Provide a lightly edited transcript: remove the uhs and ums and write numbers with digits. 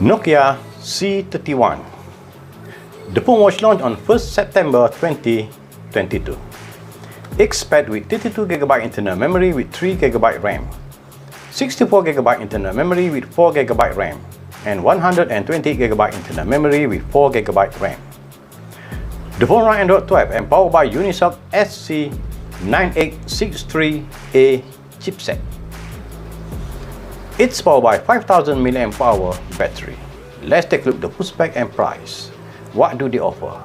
Nokia C31. The phone was launched on 1st September 2022. It's paired with 32GB internal memory with 3GB RAM, 64GB internal memory with 4GB RAM, and 128GB internal memory with 4GB RAM. The phone runs Android 12 and powered by Unisoc SC9863A chipset. It's powered by 5000 mAh battery. Let's take a look at the full spec and price. What do they offer?